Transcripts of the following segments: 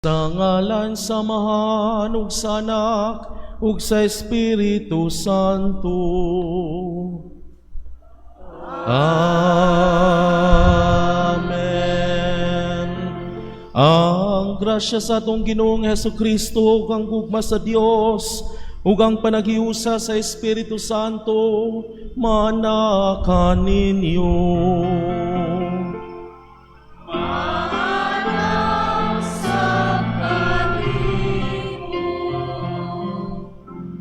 Sa ngalan samahan ug sa Anak ug sa Espiritu Santo. Amen. Ang grasya sa atong Ginoong Hesukristo ug ang gugma sa Dios ug ang panaghiusa sa Espiritu Santo manakan ninyo.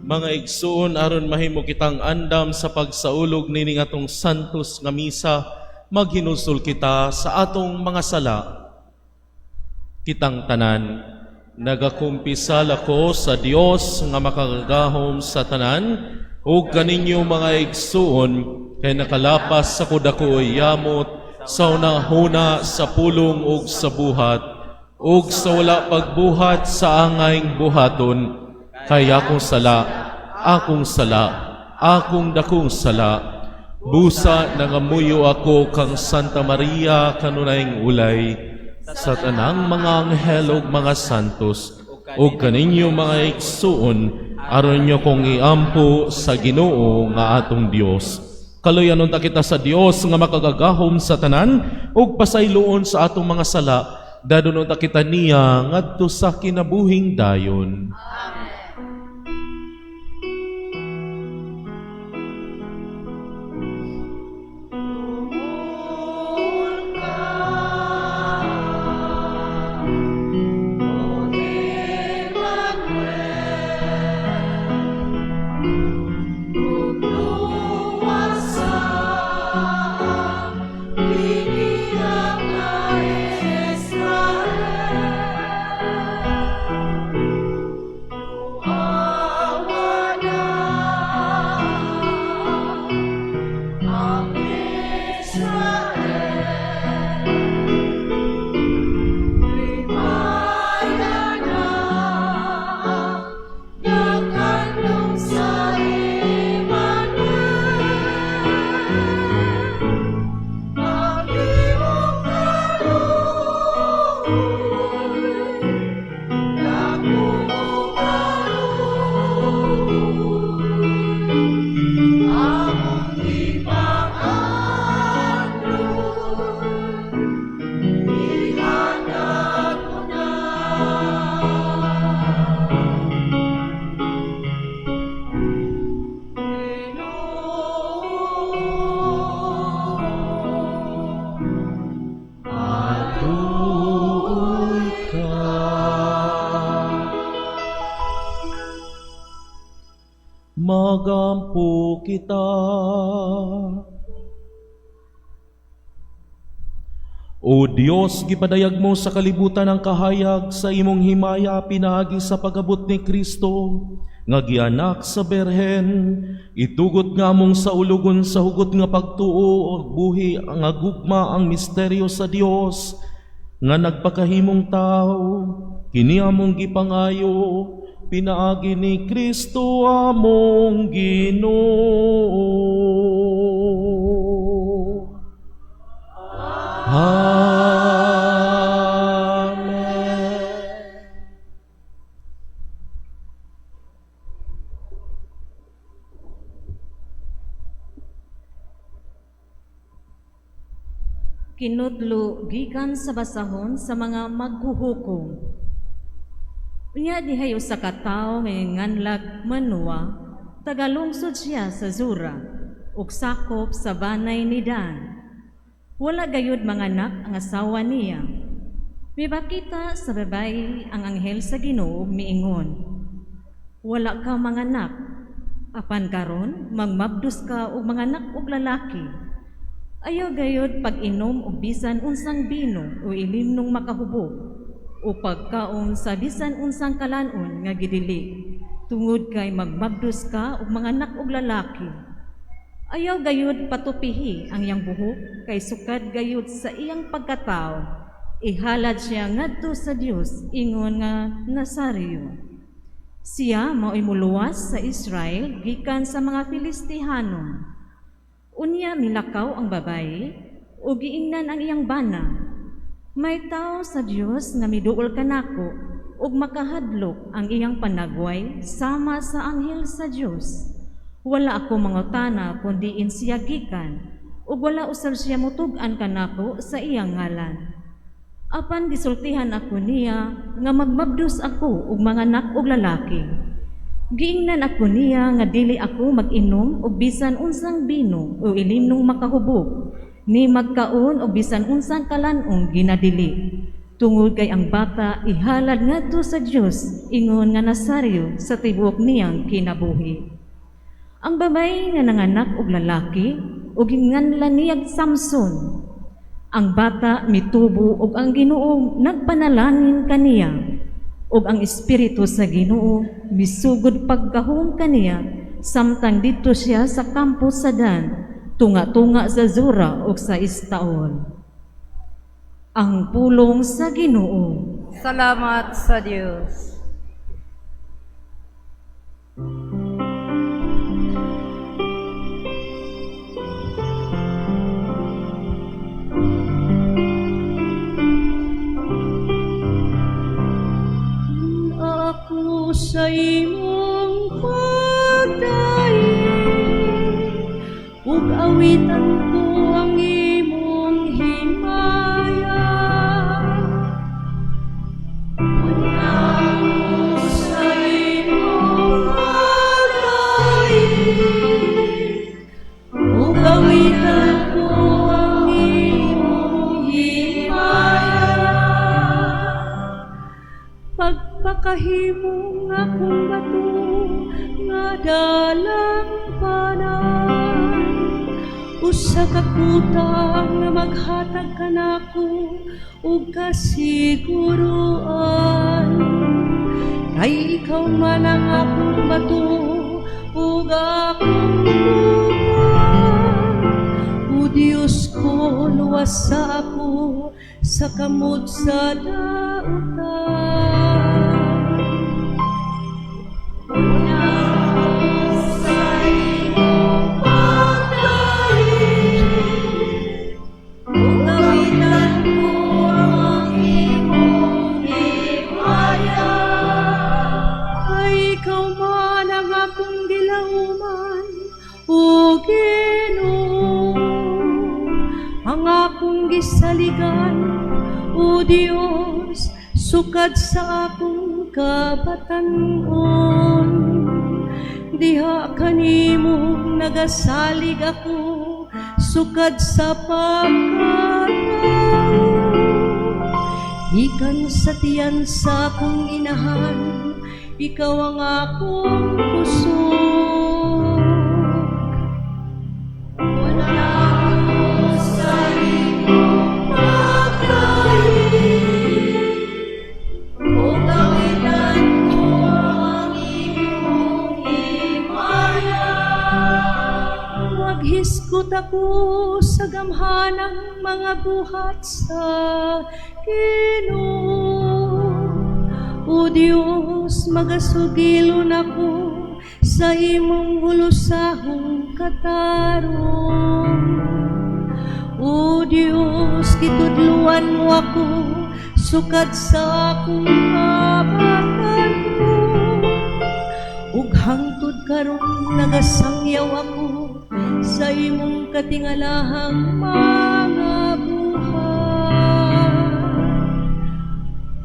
Mga igsoon, aron mahimo kitang andam sa pagsaulog nining atong santos nga misa, maghinusol kita sa atong mga sala. Kitang tanan, nagakumpisal ako sa Dios nga makagahom sa tanan, ug kaninyo mga igsoon, kay nakalapas sa kudako yamot, sa unahuna sa pulong ug sa buhat, ug sa wala pagbuhat sa angayng buhaton, kay akong sala, akong dakong sala. Busa nangamuyo ako kang Santa Maria kanunayng ulay, sa tanang mga anghel ug mga santos, ug kaninyo mga igsoon, aron nyo kong iampo sa Ginoo nga atong Dios. Kaluyanon ta kita sa Dios nga makagagahom sa tanan, ug pasayloon sa atong mga sala, dadonon ta kita niya ngadto sa kinabuhing dayon. Amen. Magampo kita. O Dios, gipadayag mo sa kalibutan ang kahayag sa imong himaya pinaagi sa pag-abot ni Kristo, nga gianak sa Berhen, itugot nga among sa ulugon sa hugot nga pagtuo o buhi ang agugma ang misteryo sa Dios, nga nagpakahimong tao, kini among gipangayo, pinaagi ni Kristo among Ginoo. Amen. Kinudlo gikan sa basahon sa mga maghuhukom. Unya dihayo sa katao nga nganlag Manoa, tagalungsod siya sa Zura, ug sakop sa banay ni Dan. Wala gayud manganak ang asawa niya. Mibakita sa babae ang anghel sa Ginoo miingon, wala ka manganak, apan karon magmabdos ka og manganak og lalaki. Ayaw gayud pag-inom og bisan unsang bino o ilimnong makahubog, o pagkaon sa bisan unsang kalanon nga gidili, tungod kay magmabdos ka og manganak og lalaki. Ayaw gayud patupihi ang iyang buhok, kay sukad gayud sa iyang pagkatao, ihalad siya ngadto sa Dios ingon nga Nazario. Siya mao'y muluwas sa Israel gikan sa mga Filistihanon. Unya milakaw ang babae ug giingnan ang iyang bana. May tao sa Dios nga miduol kanako ug makahadlok ang iyang panagway sama sa anghel sa Dios. Wala ako mangutana kundi siya gikan, ug wala usab siya mutug-an kanako sa iyang ngalan. Apan gisultihan ako niya nga magmabdos ako ug manganak og lalaki. Giingnan ako niya nga dili ako mag-inom og bisan unsang bino o ilimnong makahubog, ni magkaon og bisan unsang kalan-ong ginadili. Tungod kay ang bata ihalad ngadto sa Dios ingon nga nasaryo sa tibuok niyang kinabuhi. Ang babay nga nanganak og lalaki ug ginganlan niyag Samson. Ang bata mitubo ug ang Ginoo nagpanalangin kaniya, ug ang espiritu sa Ginoo misugod paggahom kaniya samtang dito siya sa kampo sa Dan, tunga-tunga sa Zura ug sa Estaol. Ang pulong sa Ginoo. Salamat sa Diyos. Ako sa imong pagdaig, ug awitan ko ang imong himaya. Ako sa imong pagdaig, ug awitan ko ang imong himaya. Pagpakahimong akong bato nga dalang panan, usa ka kutang nga maghatag kanako ug kasiguruan. Kay ikaw man ang akong bato ug akong bukan, o Diyos ko luwas sa ako sa kamot sa dautan. Saligan, o Diyos, sukad sa akong kabatanon. Diha kanimo nagasalig ako, sukad sa pagkatao. Ikan sa tiyan sa akong inahan, ikaw ang akong puso. Maghiskot ako sa gamhanang mga buhat sa Ginoo. O Diyos, magasugilon ako sa imong hulusahong katarong. O Diyos, kitudluan mo ako sukad sa akong kabatan mo. Ug hangtod karon nagasangyaw ako sa imong katingalahang mga buhat.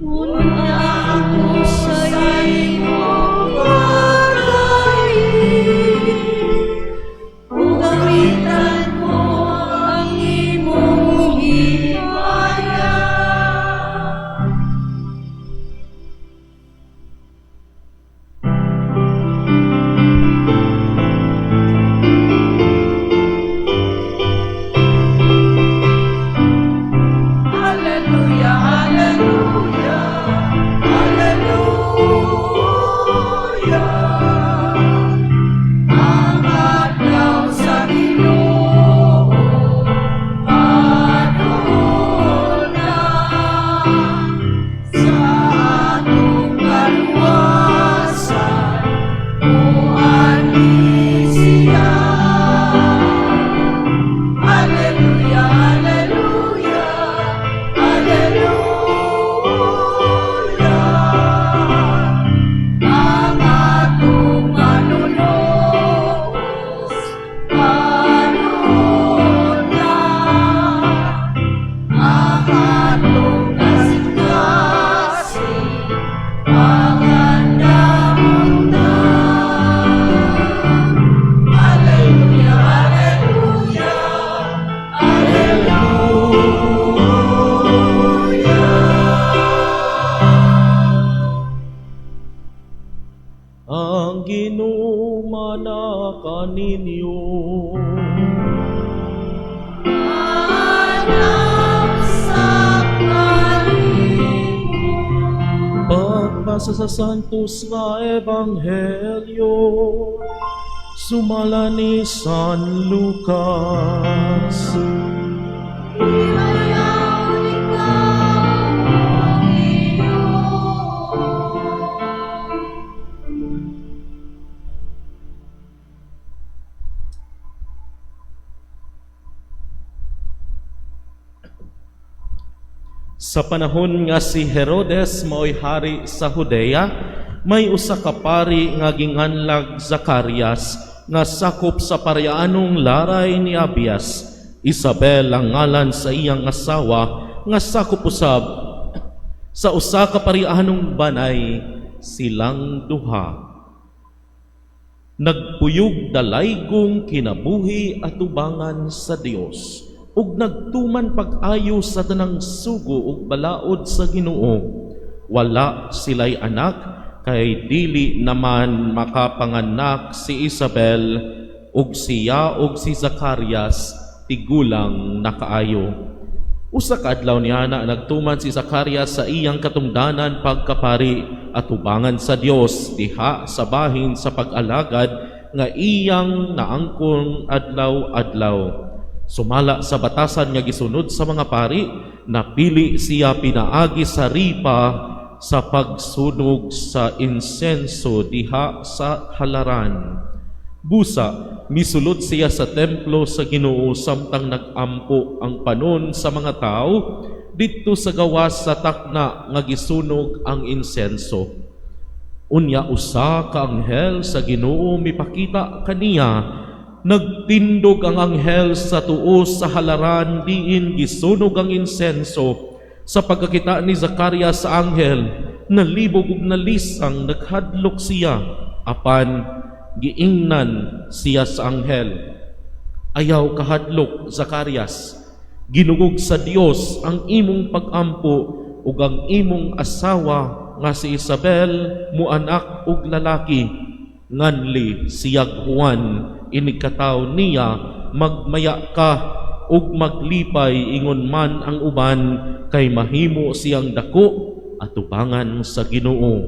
Una ako sa imong pagdaig, ug gamitan ko ang imong himaya. Ang Ginoo manaka ninyo. Pagbasa sa Santos nga Ebanghelyo, sumala ni San Lucas. Sa panahon nga si Herodes mao'y hari sa Judea, may usa ka pari nga ginganlag Zacarias nga sakop sa parianong laray ni Abias. Isabel ang ngalan sa iyang asawa nga sakop usab sa usa ka parianong banay silang duha. Nagpuyog dalaygong kinabuhi at tubangan sa Dios ug nagtuman pag-ayo sa tanang sugo ug balaod sa Ginoo. Wala sila'y anak, kay dili naman makapanganak si Isabel ug siya ug si Zacarias tigulang nakaayo. Usa ka adlaw niana nagtuman si Zacarias sa iyang katungdanan pagkapari at tubangan sa Dios diha sa bahin sa pag-alagad nga iyang naangkon adlaw-adlaw. Sumala sa batasan nga gisunod sa mga pari, napili siya pinaagi sa ripa sa pagsunog sa insenso diha sa halaran. Busa, misulod siya sa templo sa Ginoo samtang nagampo ang panon sa mga tao didto sa gawas sa takna nga gisunog ang insenso. Unya usa ka anghel sa Ginoo mipakita kaniya. Nagtindog ang anghel sa tuos sa halaran diin gisunog ang insenso. Sa pagkakita ni Zacarias sa anghel, nalibog ug nalisang naghadlok siya, apan giingnan siya sa anghel. Ayaw kahadlok, Zacarias, ginugog sa Dios ang imong pag-ampo ug ang imong asawa nga si Isabel muanak ug lalaki, nganli siyag Juan. Inigkataw niya, magmaya ka ug maglipay ingon man ang uban kay mahimo siyang dako at tubangan sa Ginoo.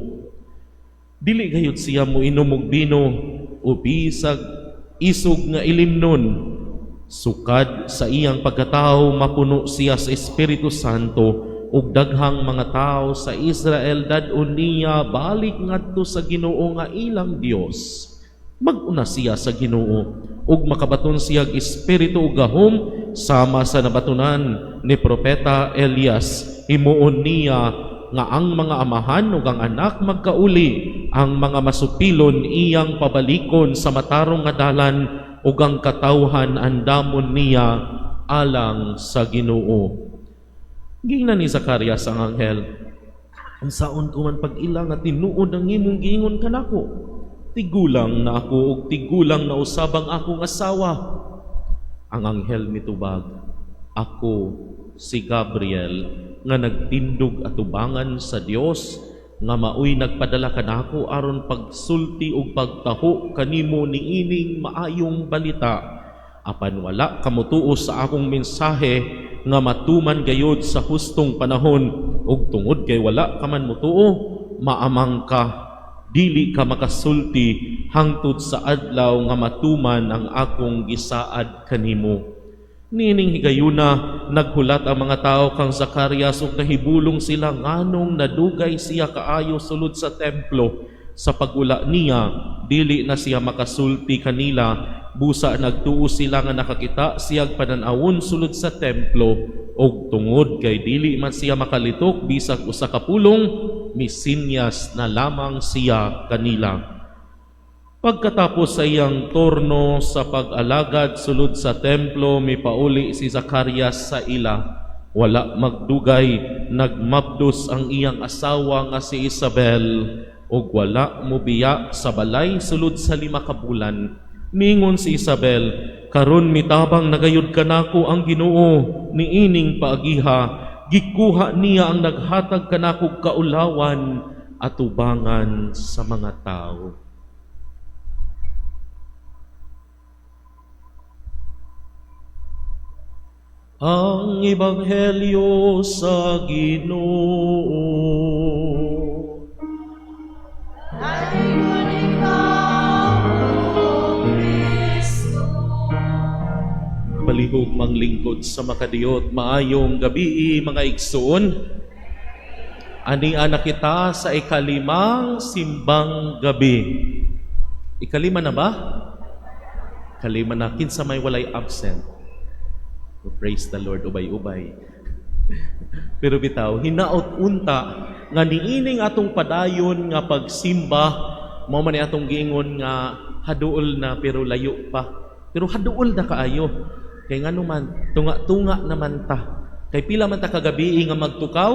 Dili gayud siya moinom og bino o bisag isog nga ilimnon. Sukad sa iyang pagkatao mapuno siya sa Espiritu Santo ug daghang mga tao sa Israel dadon niya balik ngadto sa Ginoo nga ilang Dios. Mag-una siya sa Ginoo ug makabaton siya og espiritu ug gahom sama sa nabatunan ni propeta Elias. Himuon niya nga ang mga amahan ug ang anak magkauli, ang mga masupilon iyang pabalikon sa matarong nga dalan ug ang katawhan andamon niya alang sa Ginoo. Gingnan ni Zacarias ang anghel, "Unsaon ko man pag-ila nga tinuod ang imong giingon kanako? Tigulang na ako ug tigulang na usabang akong asawa." Ang anghel mitubag, "Ako si Gabriel nga nagtindog atubangan sa Dios nga maoy nagpadala kanako aron pagsulti ug pagtaho kanimo niining maayong balita. Apan wala kamutuo sa akong mensahe nga matuman gayod sa hustong panahon ug tungod kay wala ka man mutuo, maamang ka. Dili ka makasulti hangtod sa adlaw nga matuman ang akong gisaad kanimo." Nining higayuna naghulat ang mga tao kang Zacarias ug nahibulong sila nganong nadugay siya kaayo sulod sa templo. Sa pagula niya, dili na siya makasulti kanila. Busa nagtuo sila nga nakakita siyag panan-awon sulod sa templo ug tungod kay dili man siya makalitok bisag usa ka pulong, misinyas na lamang siya kanila. Pagkatapos sa iyang turno sa pag-alagad sulod sa templo, mipauli si Zacarias sa ila. Wala magdugay, nagmabdos ang iyang asawa nga si Isabel, ug wala mobiya sa balay sulod sa 5 ka bulan. Mingon si Isabel, karon mitabang nagayod kanako ang Ginoo niining paagiha, gikuha niya ang naghatag kanako kaulawan at ubangan sa mga tao. Ang Ebanghelyo sa Ginoo. Palihog manglingkod sa makadiyot, maayong gabi mga igsoon. Ani anak kita sa ikalimang simbang gabi. Ikalima na ba? Kalima na, kinsa may walay absent. Praise the Lord, ubay-ubay. Pero bitaw, hinaot unta nga niining atong padayon nga pagsimba, mao man ni atong giingon nga haduol na pero layo pa. Pero haduol na kaayo. Kay ngano man, tunga-tunga naman ta. Kay pila man ta kagabi nga magtukaw?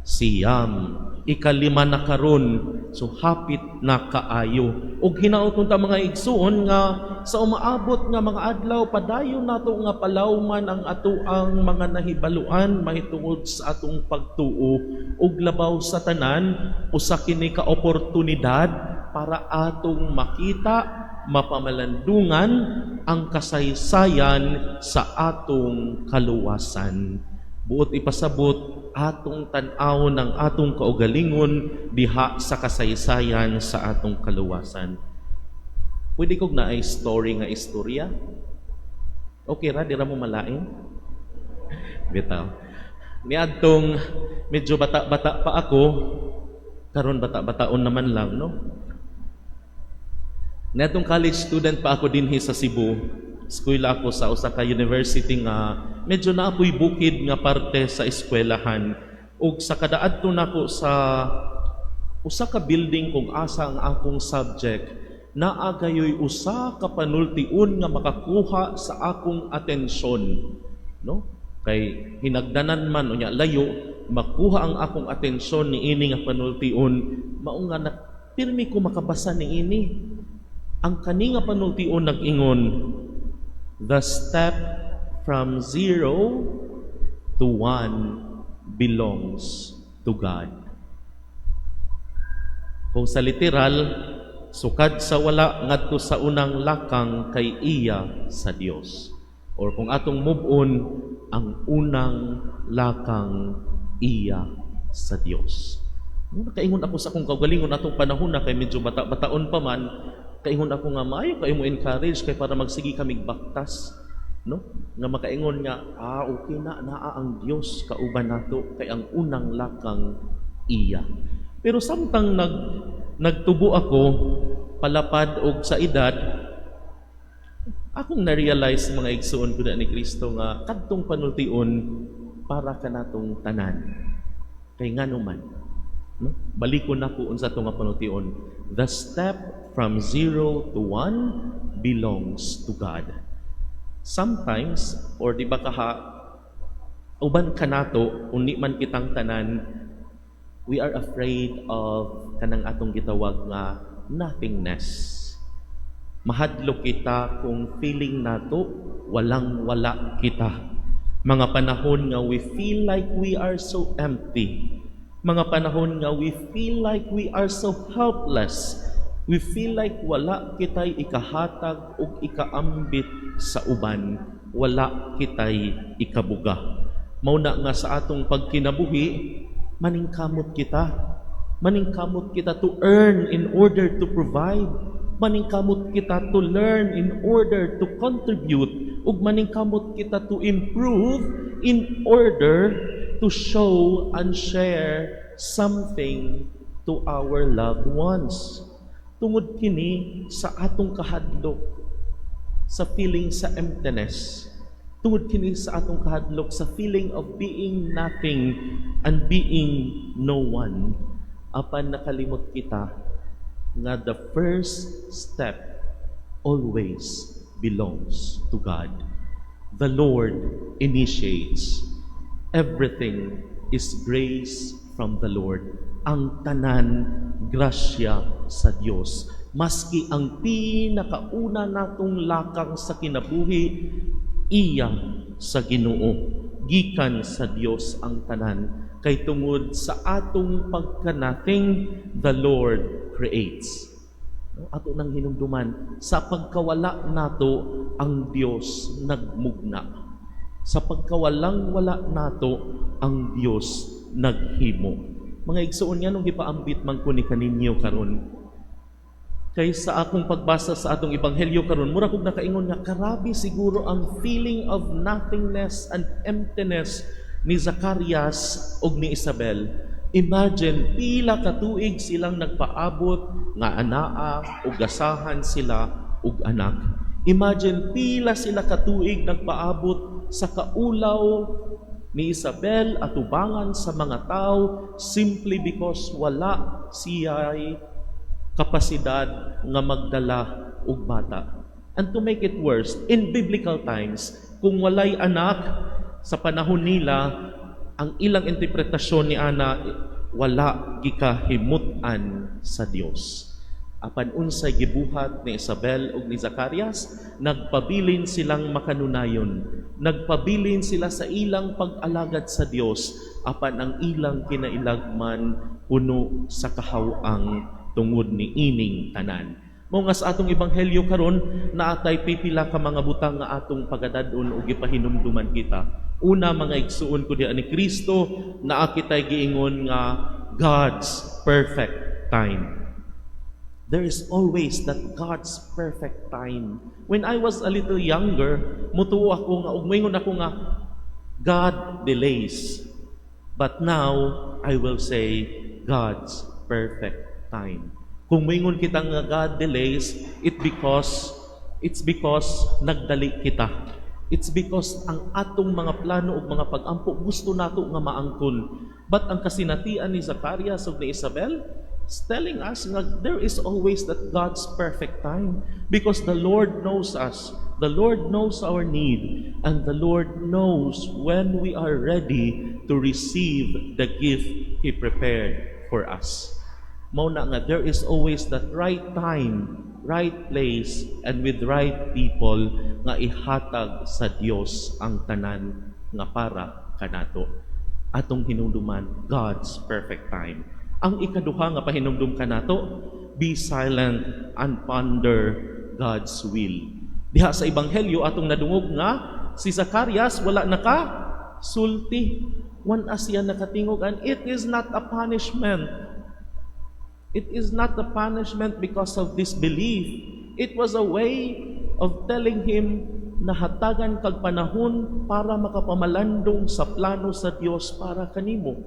Siyam. Ikalima na karon. So hapit na kaayo. Og hinaot ta mga igsuon nga sa umaabot nga mga adlaw padayon nato nga palawman ang atoang mga nahibaluan mahitungod sa atong pagtuo ug labaw sa tanan usa kini ka oportunidad para atong makita, mapamalandungan ang kasaysayan sa atong kaluwasan. Buot ipasabot atong tan-aw ng atong kaugalingon diha sa kasaysayan sa atong kaluwasan. Pwede kog na ay story nga istorya? Okay ra, di ra mo malain? Bitaw. Niadtong medyo bata-bata pa ako, karon bata-bataon naman lang, no? Niadtong college student pa ako dinhi sa Cebu. Eskwela ako sa usa ka university nga medyo naapoy bukid nga parte sa eskwelahan. Ug sa kadaadto nako sa usa ka building kung asa ang akong subject, naagayoy usa ka panultiun nga makakuha sa akong atensyon, no? Kay hinagdanan man unya layo makuha ang akong atensyon ni ini nga panultiun, mao nga pirmi ko makabasa ni ini. Ang kani nga panultiun nag-ingon, the step from 0 to 1 belongs to God. Kung sa literal, sukad sa wala ngadto sa unang lakang kay iya sa Dios. Or kung atong move on, ang unang lakang iya sa Dios. Nakaingon ako sa akong kaugalingon atong panahon na kay medyo bata-bataon pa man, kaingon ako nga maayo kayo mo encourage kay para magsigi kami baktas, no? Nga makaingon nga okay na naa ang Dios kauban nato kay ang unang lakang iya. Pero samtang nagtubo ako palapad og sa edad, akong na-realize mga igsoon ko na ni Kristo nga kadtong panultion para kanatong tanan. Kay ngano man, no? Balikon nako unsa to nga panultion. The step from 0 to 1 belongs to God. Sometimes, or di ba kaha, uban ka nato, uni man kitang tanan, we are afraid of kanang atong gitawag nga nothingness. Mahadlok kita kung feeling nato, walang-wala kita. Mga panahon nga we feel like we are so empty. Mga panahon nga we feel like we are so helpless. We feel like wala kitay ikahatag o ikaambit sa uban. Wala kitay ikabuga. Mauna nga sa atong pagkinabuhi, maningkamot kita. Maningkamot kita to earn in order to provide. Maningkamot kita to learn in order to contribute. Ug maningkamot kita to improve in order to show and share something to our loved ones. Tungod kini sa atong kahadlok, sa feeling sa emptiness. Tungod kini sa atong kahadlok, sa feeling of being nothing and being no one. Apan nakalimot kita nga the first step always belongs to God. The Lord initiates. Everything is grace from the Lord. Ang tanan, grasya sa Dios. Maski ang pinakauna natong lakang sa kinabuhi, iya sa Ginoo. Gikan sa Dios ang tanan. Kay tungod sa atong pagkanating, the Lord creates. Ato nang hinumduman, sa pagkawala nato, ang Dios nagmugna. Sa pagkawalang wala nato, ang Dios naghimo. Mga igsoon nga nung gipaambit man ko ni kaninyo karon. Kay sa akong pagbasa sa atong ebanghelyo karon, mura kog nakaingon nga karabi siguro ang feeling of nothingness and emptiness ni Zacarias ug ni Isabel. Imagine, pila ka tuig silang nagpaabot nga anaa ug gasahan sila ug anak. Imagine, pila sila ka tuig nagpaabot sa kaulaw ni Isabel at ubangan sa mga tao simply because wala siya'y kapasidad nga magdala og bata. And to make it worse, in biblical times, kung walay anak sa panahon nila, ang ilang interpretasyon ni ana wala gikahimutan sa Dios. Apan unsay gibuhat ni Isabel ug ni Zacarias, nagpabilin silang makanunayon. Nagpabilin sila sa ilang pag-alagad sa Dios, apan ang ilang kinailagman puno sa kahawang tungod ni ining tanan. Mao nga sa atong ebanghelyo karon, naatay pipila ka mga butang nga atong pagadadon ug gipahinumduman kita. Una, mga igsuon ko diha ni Kristo, naa kitay giingon nga God's perfect time. There is always that God's perfect time. When I was a little younger, mutuo ako nga ug moingon ako nga God delays. But now I will say God's perfect time. Kung moingon kita nga God delays, it's because nagdali kita. It's because ang atong mga plano ug mga pag-ampo gusto nato nga maangkon. But ang kasinatian ni Zacarias ug ni Isabel is telling us that there is always that God's perfect time, because the Lord knows us. The Lord knows our need, and the Lord knows when we are ready to receive the gift He prepared for us. Mao na nga, there is always that right time, right place, and with right people nga ihatag sa Dios ang tanan nga para kanato. Atong hinumduman, God's perfect time. Ang ikaduha nga pahinumdum kanato, be silent and ponder God's will. Diha sa ebanghelyo atong nadungog nga si Zacarias wala sulti. Wan siya nakatingog, and it is not a punishment. It is not a punishment because of disbelief. It was a way of telling him na hatagan kag panahon para makapamalandong sa plano sa Dios para kanimo.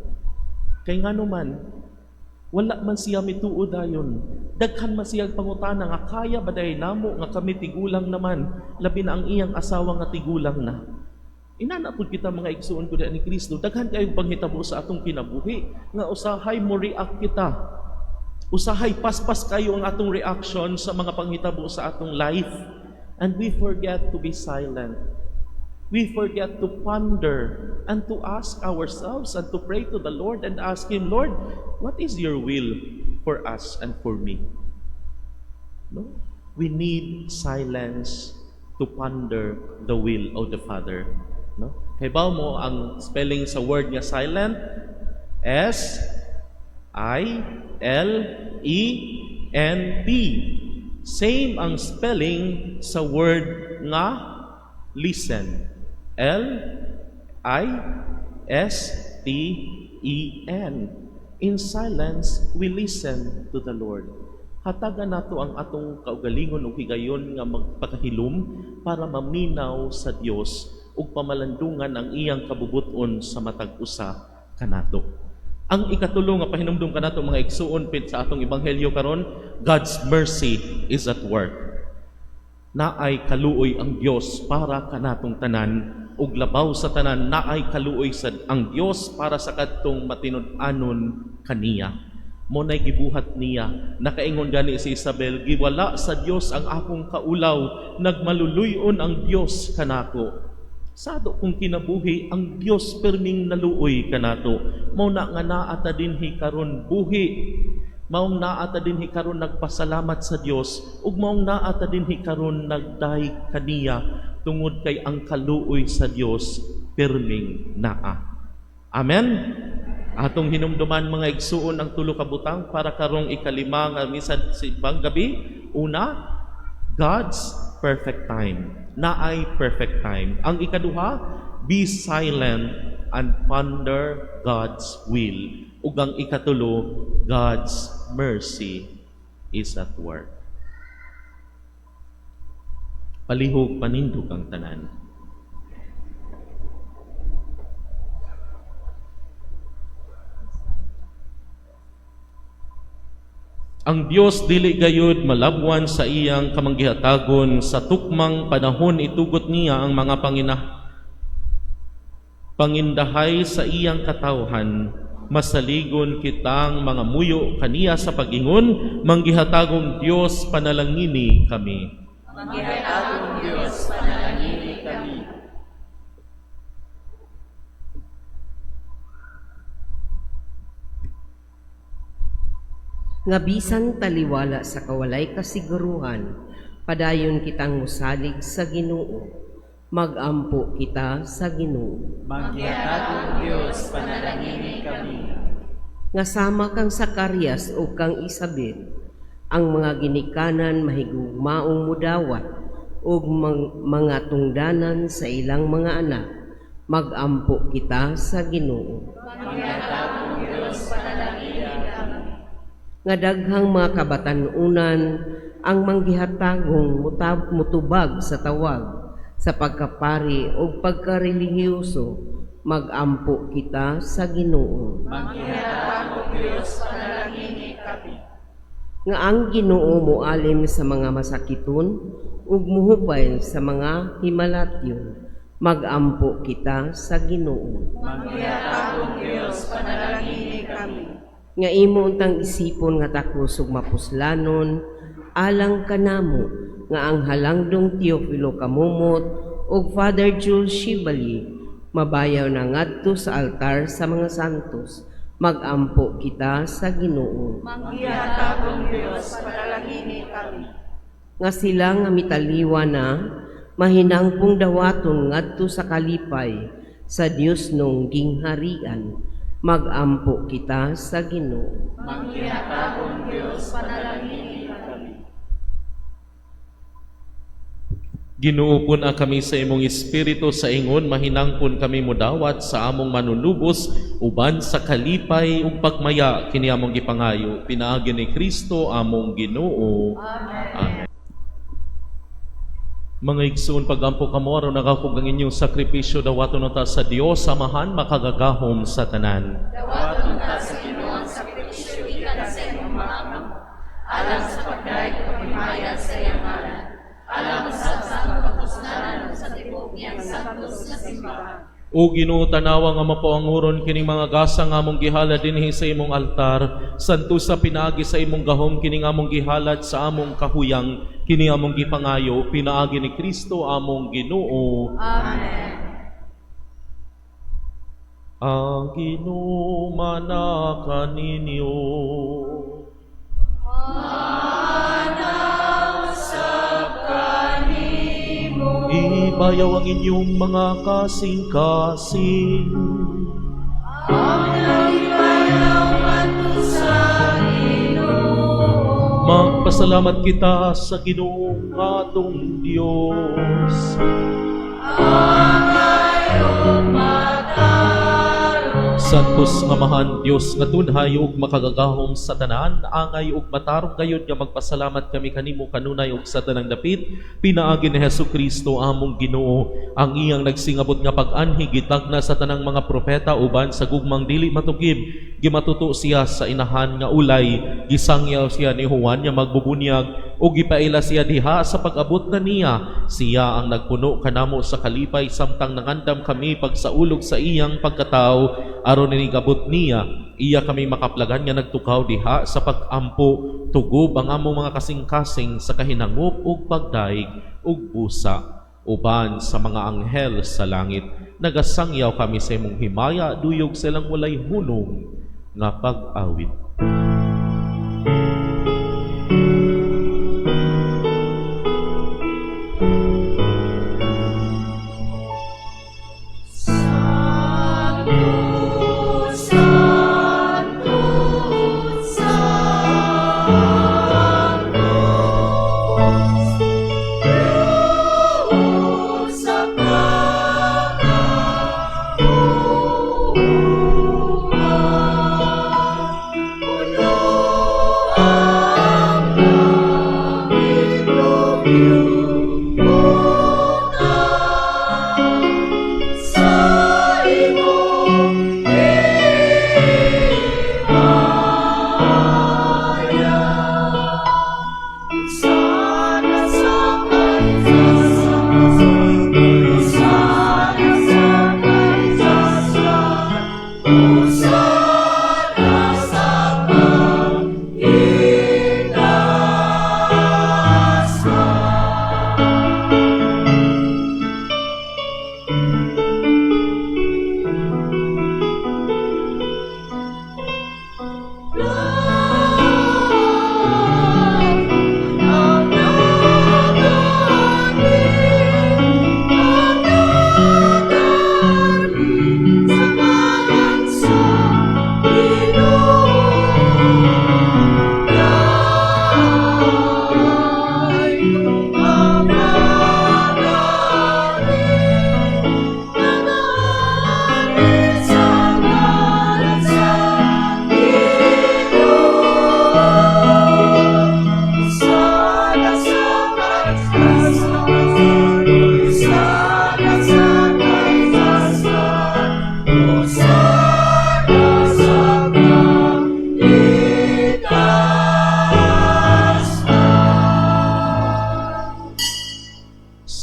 Kay ngano man, wala man siya mituod dayon. Daghan man siya pangutana nga kaya ba day namo nga kami tigulang naman, labi na ang iyang asawa nga tigulang na. Inana pud kita mga igsuon ko ni Kristo, daghan kay panghitabo sa atong kinabuhi nga usahay mo react kita. Usahay paspas kayo ang atong reaction sa mga panghitabo sa atong life, and we forget to be silent. We forget to ponder and to ask ourselves and to pray to the Lord and ask Him, Lord, what is your will for us and for me? No? We need silence to ponder the will of the Father. No? Hibaw mo ang spelling sa word nga silent, S-I-L-E-N-T. Same ang spelling sa word nga listen. L-I-S-T-E-N. In silence, we listen to the Lord. Hatagan nato ang atong kaugalingon o higayon nga magpakahilom para maminaw sa Dios ug pamalandungan ang iyang kabubuton sa matag usa kanato. Ang ikatulo nga pahinumdum kanato mga igsuon pit sa atong ebanghelyo karon, God's mercy is at work. Naay kaluoy ang Dios para kanatong tanan, ug labaw sa tanan naay kaluoy sad ang Dios para sa kadtong matinud-anon kaniya. Mo nay gibuhat niya, nakaingon gani si Isabel, giwala sa Dios ang akong kaulaw, nagmaluluyon ang Dios kanako. Sado kung kinabuhi ang Dios perming naluoy kanato. Mao na nga naata dinhi karon buhi. Mao naata dinhi karon nagpasalamat sa Dios ug mao naata dinhi karon nagdaig kaniya tungod kay ang kaluoy sa Dios perming naa. Amen. Atong hinumduman mga igsuon ang tulo ka butang para karong ikalima nga misad sa ibang gabi. Una, God's perfect time. Naay perfect time. Ang ikaduha, be silent and ponder God's will. Ug ang ikatulo, God's mercy is at work. Palihog panindog ang tanan. Ang Dios dili gayud malabwan sa iyang kamanggihatagon sa tukmang panahon itugot niya ang mga pangindahay sa iyang katawhan. Masaligon kitang mga muyo kaniya sa pag-ingon, manggihatagong Dios panalangini kami. Manggihatagong Diyos, panalangini kami. Nga bisan taliwala sa kawalay kasiguruhan, padayon kitang musalig sa Ginoo, magampo kita sa Ginoo. Manggihatagong Diyos, panalangini kami. Nga sama kang Zacarias o kang Isabel, ang mga ginikanan mahigugmaong mudawat o mga tungdanan sa ilang mga anak, magampo kita sa Ginoo. Manggihatagong Diyos, panalangini kami. Nga daghang mga kabatanunan ang manggihatagong mutubag sa tawag sa pagkapari o pagkarelihiyoso, magampo kita sa Ginoo. Manggihatagong Diyos, panalangini kami. Nga ang Ginoo moalim sa mga masakiton ug muhupay sa mga himalatyon, magampo kita sa Ginoo. Manggihatagong Diyos, panalangini kami. Nga imo untang isipon nga takos ug mapuslanon, alang kanamo nga ang halangdong Teofilo Kamumot ug Father Jules Shibali mabayaw na ngadto sa altar sa mga santos, magampo kita sa Ginoo. Manggihatagong Diyos, panalangini kami. Nga sila nga mitaliwa na mahinangpong dawaton ngadto sa kalipay sa Dios nung gingharian, magampo kita sa Ginoo. Manggihatagong Diyos, panalangini kami. Ginuupon kami sa imong espiritu sa ingon, mahinangpon kami mudawat sa among manunubos uban sa kalipay ug pagmaya kini among gipangayo pinaagi ni Kristo among Ginoo. Amen. Mga igsoon, pagampo kamo aron nakakug ang inyong sakripisyo dawaton ta sa Dios samahan makagagahom sa tanan. Dawaton ta sa Ginoo ang sakripisyo ikan sa imong mga amo, alang sa pagdaig paghimayan sa iyang ngalan, alang sa kapusnanan sa tibok niyang santos nga simbahan. O Ginoo, tanawa nga mapawanguron kining mga gasa nga among gihalad dinhi sa imong altar, santo sa pinaagi sa imong gahom kining among gihalad sa among kahuyang, kini among gipangayo pinaagi ni Kristo among Ginoo. Amen. Ang Ginoo manaka ninyo. Ibayaw ang inyong mga kasing-kasing. Magpasalamat kita sa Ginoong atong Dios. Santos nga mahan Dios nga tunhay ug makagagahom sa tanan, angay ug matarong gayud nga magpasalamat kami kanimo kanunay ug sa tanang dapit pinaagi ni Hesukristo among Ginoo, ang iyang nagsingabot nga pag-anhi gitagna sa tanang mga propeta uban sa gugmang dili matugib. Gimatuto siya sa inahan nga ulay, gisangyaw siya ni Juan nga magbubunyag ug gipaila siya diha sa pag-abot na niya. Siya ang nagpuno kanamo sa kalipay samtang nangandam kami pagsaulog sa iyang pagkatao. Aron ninigabot niya, iya kami makaplagan nga nagtukaw diha sa pag-ampo, tugob ang among mga kasing-kasing sa kahinangop ug pagdaig ug busa. uban sa mga anghel sa langit. Nagasangyaw kami sa imong himaya, duyog silang walay hunong nga pag-awit.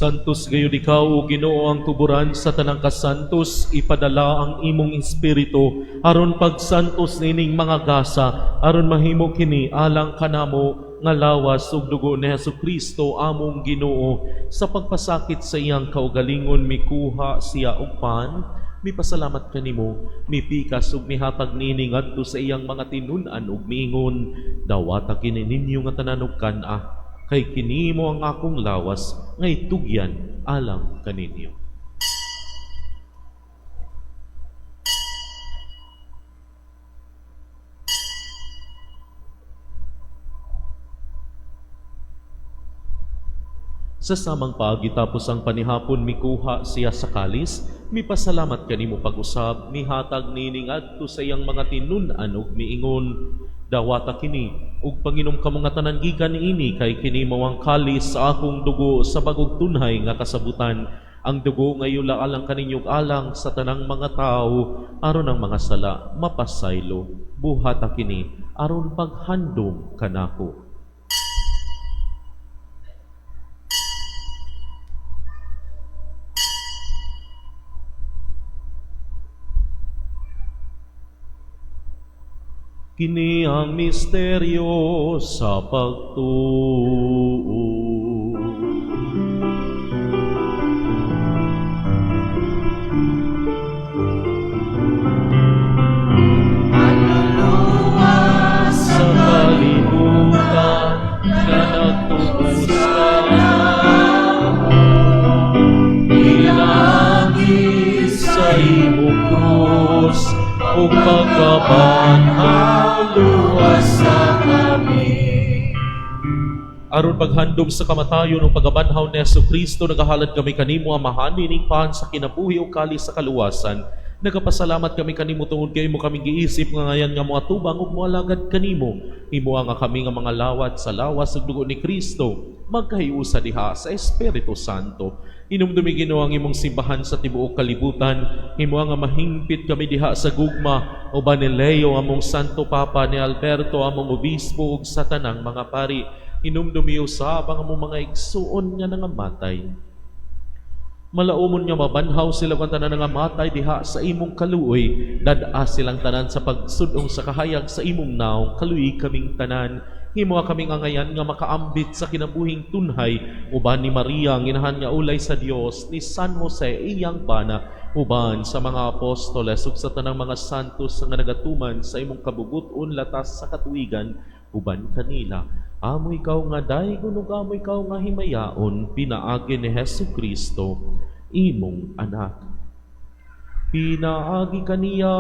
Santos gayud ikaw, o Ginoo, ang tuburan sa tanang kasantos, ipadala ang imong espiritu aron pagsantos nining mga gasa, aron mahimo kini alang kanamo nga lawas ug dugo ni Hesukristo among Ginoo. Sa pagpasakit sa iyang kaugalingon mikuha siya og pan, mipasalamat kanimo, mipikas ug mihatag nini ngadto sa iyang mga tinun-an ug miingon, dawata kini ninyo nga tanan og kan-a, kay kini mo ang akong lawas ngay tugyan alang kaninyo. Sa samang pagitapos ang panihapon mikuha siya sa kalis, mipasalamat kanimo pag-usab, mihatag nini ngadto sa iyang mga tinun-an ug miingon, dawata kini ug panginom kamo nga tanan gikan niini, kay kini mao ang kalis sa akong dugo sa bagog tunhay nga kasabutan, ang dugo nga yula alang kaninyong alang sa tanang mga tao aron ang mga sala mapasaylo. Buhata kini aron paghandom kanako. Kini ang misteryo sa pagtuo. Sa kalibutan na nagtubos ka, ilagi sa imong krus o pagkabanhaw luwas sa kami. Aron paghandom sa kamatayon o pagabanhaw ni Jesucristo, nagahalad kami kanimo amahan nining pan sa kinabuhi o kalis sa kaluwasan. Nagapasalamat kami kanimo tungod kay imo kami giisip nga ngayan nga mga tubang ug moalagad kanimo. Imo nga kami nga mga lawat sa lawas ug dugo ni Kristo. Magkahiusa diha sa Espiritu Santo. Inumdumi Ginoo ang imong simbahan sa tibuok kalibutan. Imo nga mahingpit kami diha sa gugma, uban ni Leo among Santo Papa, ni Alberto among obispo ug sa tanang mga pari. Inumdumi usab ang among mga igsuon nga nangamatay. Malaumon nga mabanhaw sila kung tanan nga matay diha sa imong kaluoy. Dad-a silang tanan sa pagsudong sa kahayag sa imong naong kaluoy kaming tanan. Himo kaming angayan nga makaambit sa kinabuhing tunhay uban ni Maria nginahan nga ulay sa Dios, ni San Jose iyang bana, uban sa mga apostoles ug sa tanang mga santos nga nagatuman sa imong kabubuton latas sa katuigan uban kanila. Amo ikaw nga daygon ug amo ikaw nga himayaon pinaagi ni Hesukristo imong anak. Pinaagi kaniya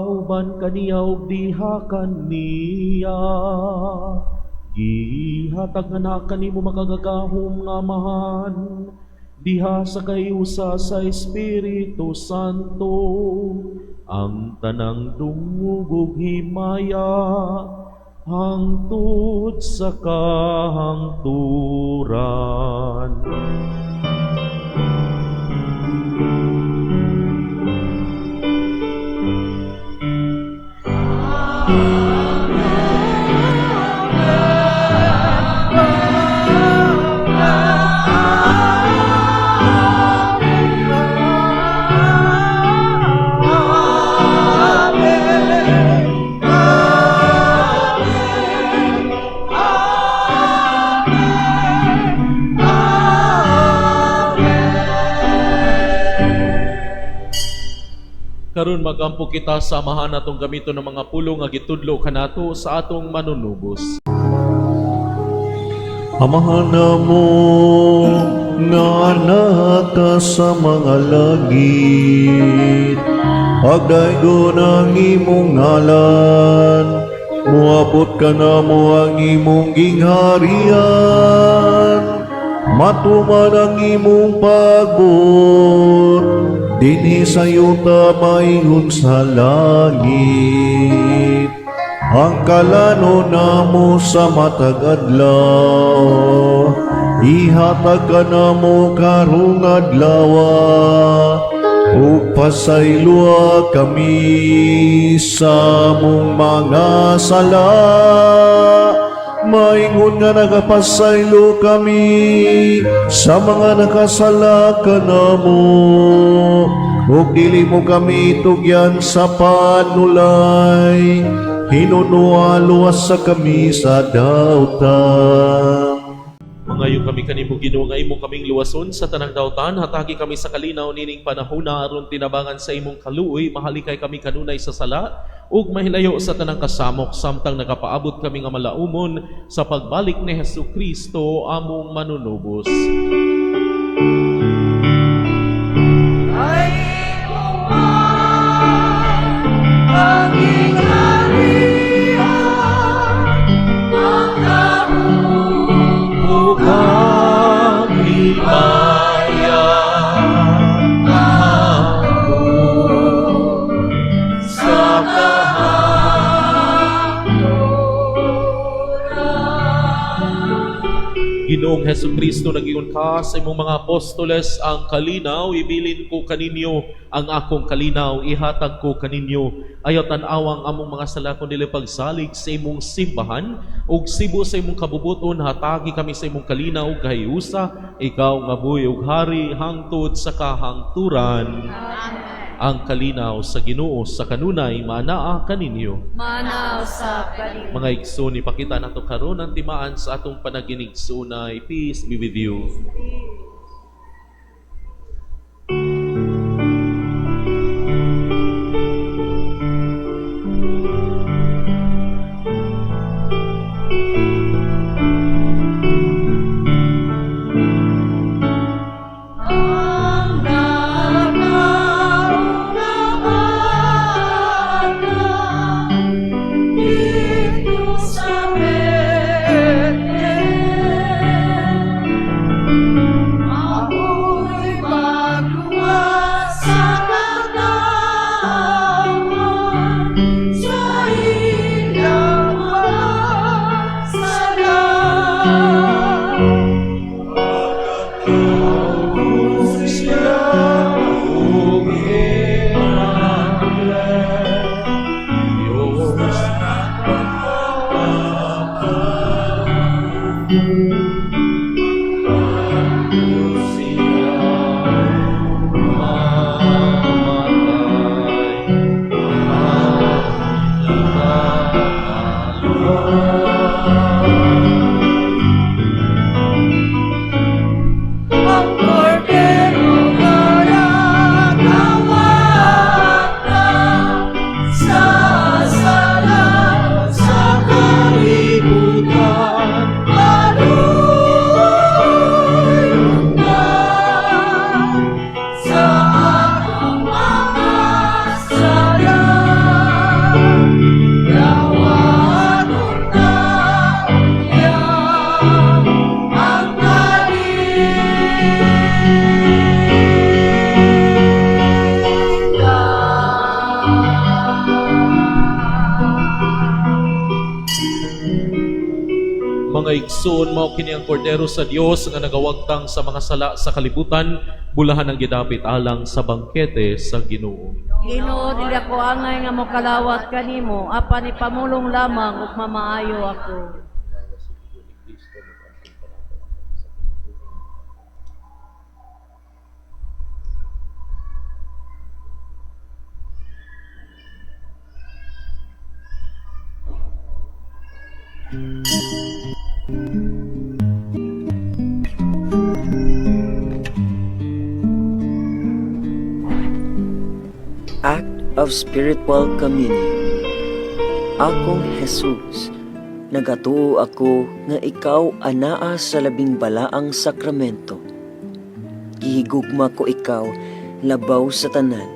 uban kaniya ug diha kaniya. Gihatag nga na kanimo makagagahom nga amahan, diha sa kayusa sa Espiritu Santo, ang tanang dungog ug himaya, hangtod sa kahangturan. Karon magampo kita sa amahan natong gamito ng mga pulong nga gitudlo kanato sa atong manunubos. Amahan namo nga anak ka sa mga langit, pagdaygon ang imong ngalan, muabot ka namo ang imong gingharian, matuman ang imong pagbuot, dinhi sa yuta maingon sa langit. Ang kalano namo sa matag adlaw, ihatag ka namo karong adlawa, ug pasaylua kami sa mong mga sala. Maingon nga nagapasaylo kami sa mga nakasala kanamo, ug dili mo kami tugyan sa panulay, hinunuan luwas sa kami sa dautan. Mangayo kami kanimo Ginoo nga imo kaming luwason sa tanang dautan, hatagi kami sa kalinaw nining panahona aron tinabangan sa imong kaluoy, mahalikay kami kanunay sa sala ug mahilayo sa tanang kasamok samtang nagapaabot kami nga malaumon sa pagbalik ni Hesukristo among manunubos. Ay paging harian ang Bukang himaya ako sa Ginoong Hesukristo, nagingon ka sa imong mga apostoles, ang kalinaw ibilin ko kaninyo, ang akong kalinaw ihatag ko kaninyo. Ayaw tan-awang among mga sala kun dili pagsalig sa imong simbahan ug sibo sa imong kabubuton, hatagi kami sa imong kalinaw ug kahiusa, ikaw nga buhi ug hari hangtod sa kahangturan. Ang kalinaw sa Ginoo sa kanunay manaa kaninyo. manaw sa balik. Mga igsoon, ipakita nato karon ang timaan sa atong panaginigsunay. Peace be with you. Ang nagkaunawaan dito sa Bethlehem. Ang kordero nga nagawad na sa sala sa kalibutan, marunong na sa aking mga sala. Yawan na uyan ang Mga igsoon mao kini ang kordero sa Dios nga nagawagtang sa mga sala sa kalibutan, bulahan ang gidapit alang sa bangkete sa Ginoo. Ginoo, dili ako angay nga mokalawat kanimo, apan ipamulong lamang ug mamaayo ako. Act of Spiritual Communion. Akong Jesus, nagatuo ako nga ikaw anaa sa labing balaang sakramento. Gihigugma ko ikaw labaw sa tanan,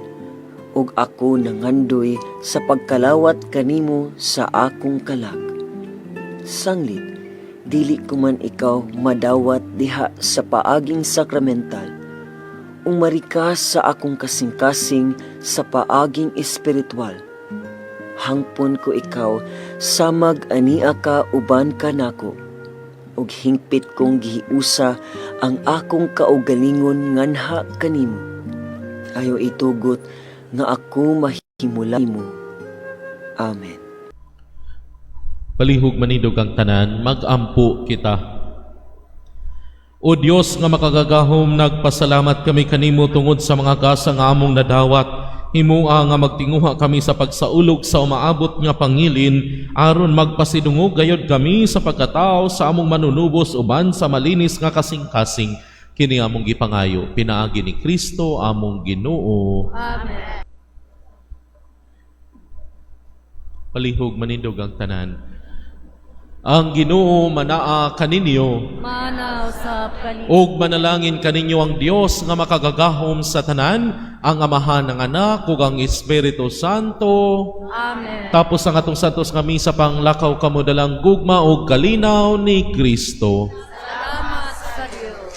ug ako nangandoy sa pagkalawat kanimo sa akong kalag. Sanglit, dili ko man ikaw madawat diha sa paaging sakramental, umarika sa akong kasing-kasing sa paaging espiritual. Hangpon ko ikaw, samag ania ka uban ka nako, ug hingpit kong gihiusa ang akong kaugalingon nganha kanimo. Ayo itugot nga ako mahimula mo. Amen. Palihog manindog ang tanan, magampo kita. O Dios nga makagagahom, nagpasalamat kami kanimo tungod sa mga gasa nga among nadawat. Himua nga magtinguha kami sa pagsaulog sa umaabot nga pangilin, aron magpasidungog gayod kami sa pagkatao sa among manunubos uban sa malinis nga kasing-kasing. Kini among gipangayo, pinaagi ni Kristo among Ginoo. Amen. Palihog manindog ang tanan. Ang Ginoo manaa kaninyo, Manaw sa kanimo. ug manalangin kaninyo ang Dios nga makagagahom sa tanan, ang Amahan, ang Anak, ug ang Espiritu Santo. Amen. Tapos ang atong santos nga misa panglakaw kamo dalang gugma ug kalinaw ni Kristo. Salamat sa Dios.